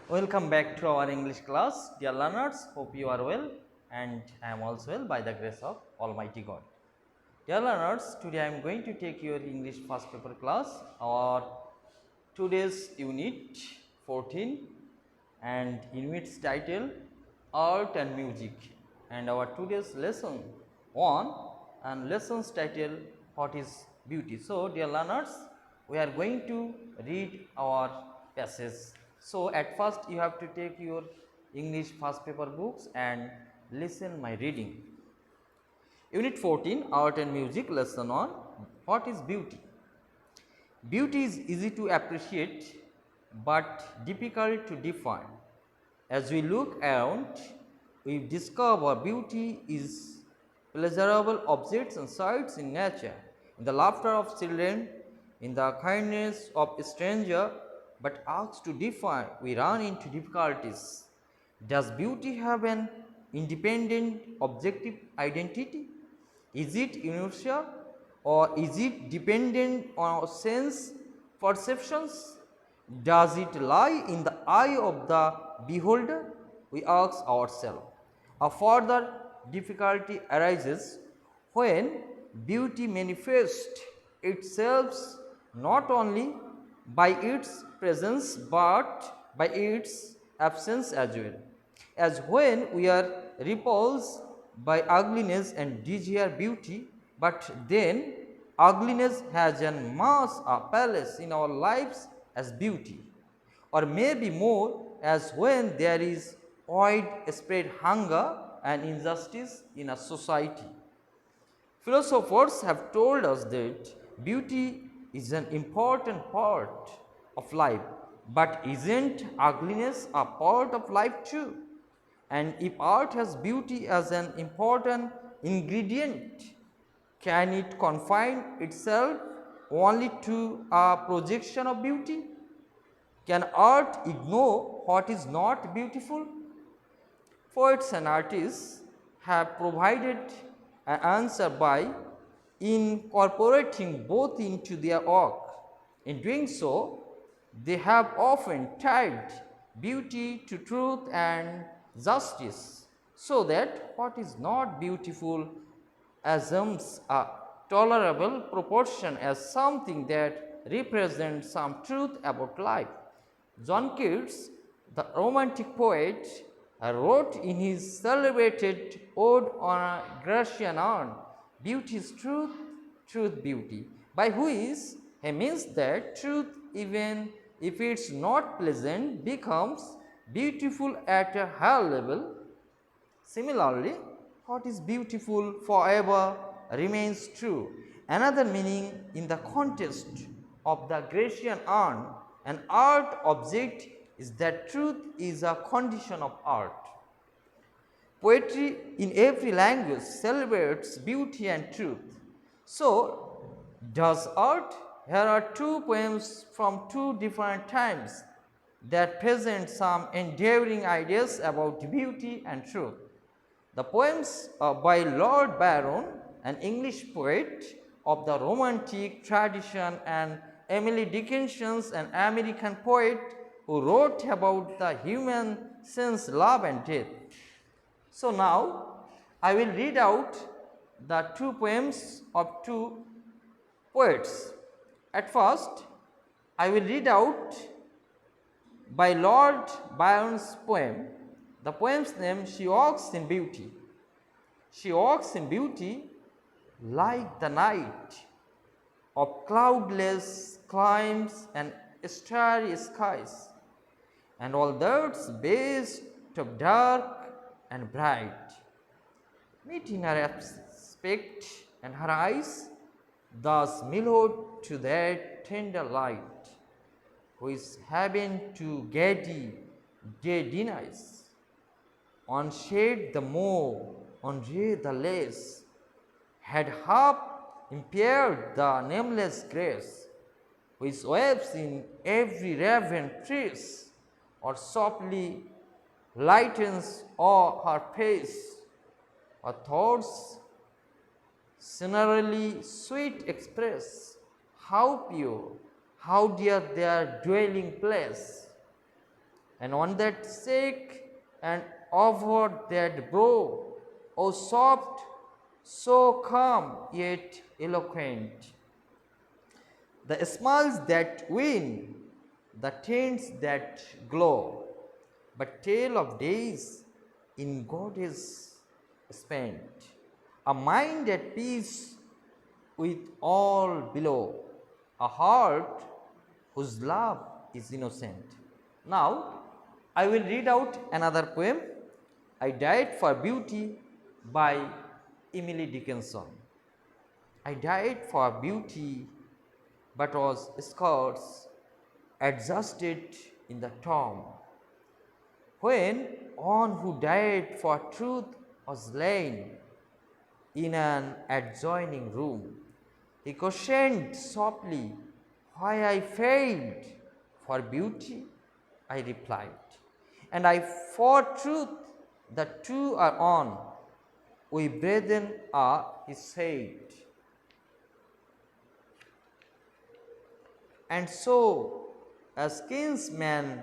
Welcome back to our English class, dear learners. Hope you are well, and I am also well by the grace of Almighty God. Dear learners, today I am going to take your English first paper class. Our today's unit 14 and unit's title Art and Music, and our today's lesson 1 and lesson's title What is Beauty. So, dear learners, we are going to read our passage. So, at first you have to take your English first paper books and listen my reading. Unit 14 Art and Music, lesson 1 What is Beauty? Beauty is easy to appreciate but difficult to define. As we look around, we discover beauty is pleasurable objects and sights in nature, in the laughter of children, in the kindness of a stranger, but asked to define, we run into difficulties. Does beauty have an independent objective identity? Is it inertia or is it dependent on our sense perceptions? Does it lie in the eye of the beholder? We ask ourselves. A further difficulty arises when beauty manifests itself not only by its presence but by its absence as well. As when we are repulsed by ugliness and desire beauty, but then ugliness has an mass, a palace in our lives as beauty, or maybe more as when there is widespread hunger and injustice in a society. Philosophers have told us that beauty is an important part of life, but isn't ugliness a part of life too? And if art has beauty as an important ingredient, can it confine itself only to a projection of beauty? Can art ignore what is not beautiful? Poets and artists have provided an answer by incorporating both into their work. In doing so, they have often tied beauty to truth and justice, so that what is not beautiful assumes a tolerable proportion as something that represents some truth about life. John Keats, the Romantic poet, wrote in his celebrated Ode on a Grecian urn, beauty is truth, truth beauty, by which he means that truth, even if it's not pleasant, becomes beautiful at a higher level. Similarly, what is beautiful forever remains true. Another meaning in the context of the Grecian urn, an art object, is that truth is a condition of art. Poetry in every language celebrates beauty and truth. So, does art? Here are two poems from two different times that present some endearing ideas about beauty and truth. The poems by Lord Byron, an English poet of the Romantic tradition, and Emily Dickinson, an American poet who wrote about the human sense, love and death. So now I will read out the two poems of two poets. At first, I will read out by Lord Byron's poem. The poem's name, She Walks in Beauty. She walks in beauty like the night of cloudless climes and starry skies, and all that's best of dark and bright. Meeting her aspect and her eyes, thus mellowed to that tender light, which heaven to gaudy day denies. On shade the more, on ray the less, had half impaired the nameless grace, which waves in every raven trace, or softly lightens all her pace, or thoughts scenerily sweet express, how pure, how dear their dwelling place. and on that shake and over that brow, O soft, so calm yet eloquent. The smiles that win, the tints that glow, but tale of days in God is spent. A mind at peace with all below, a heart whose love is innocent. Now, I will read out another poem, I Died for Beauty by Emily Dickinson. I died for beauty, but was scarce adjusted in the tomb. When one who died for truth was lain in an adjoining room, he questioned softly why I failed for beauty. I replied, and I for truth, the two are on. We brethren are, he said. And so, as kinsmen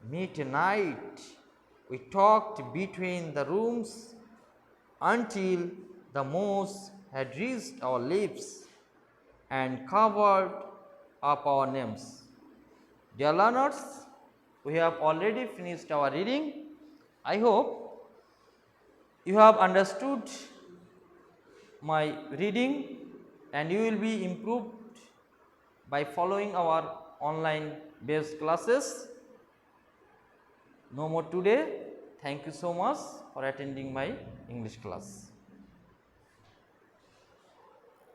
meet tonight, we talked between the rooms until the moss had reached our lips and covered up our names. Dear learners, we have already finished our reading. I hope you have understood my reading and you will be improved by following our online based classes. No more today. Thank you so much for attending my English class.